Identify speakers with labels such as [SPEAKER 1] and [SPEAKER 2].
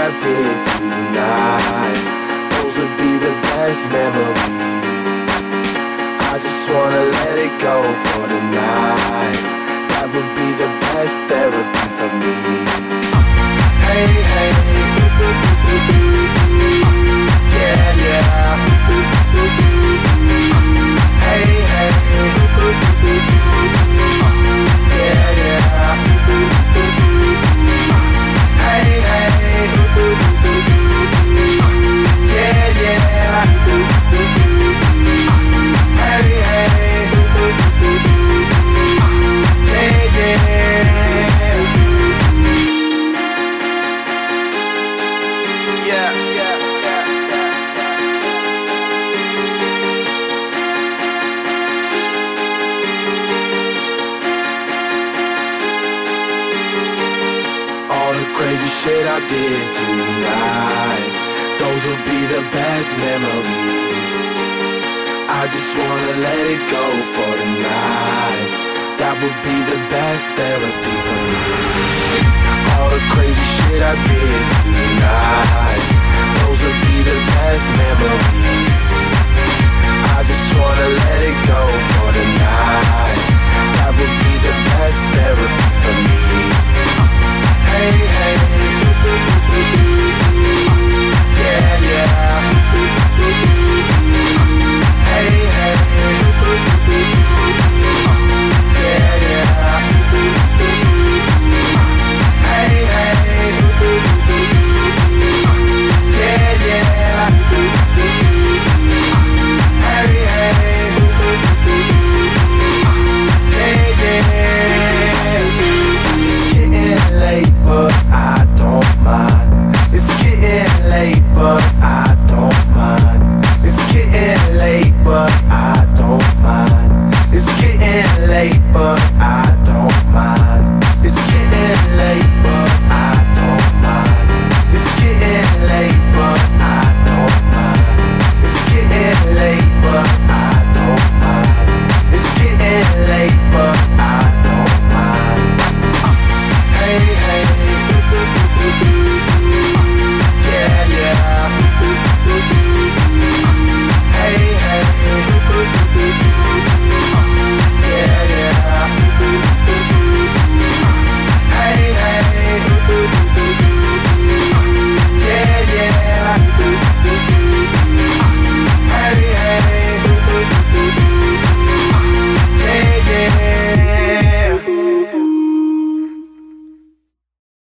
[SPEAKER 1] I did tonight, those would be the best memories. I just wanna let it go for the night. That would be the best therapy for me. Hey, hey, yeah, yeah. Hey, hey, yeah, yeah. Hey, hey, yeah, yeah. Hey, hey, yeah, yeah. Yeah, yeah. All the crazy shit I did tonight, those will be the best memories. I just wanna let it go for the night. That would be the best therapy for me. All the crazy shit I did tonight, those will be the best memories. I just wanna let it go for the night. That would be the best therapy for me. Hey, hey, yeah, yeah. Hey, hey, yeah, yeah. Hey, hey, yeah, yeah. Hey, hey, yeah, yeah. It's getting late, but I don't mind. It's getting late, but I don't mind. It's getting late, but I don't mind. It's getting late, but I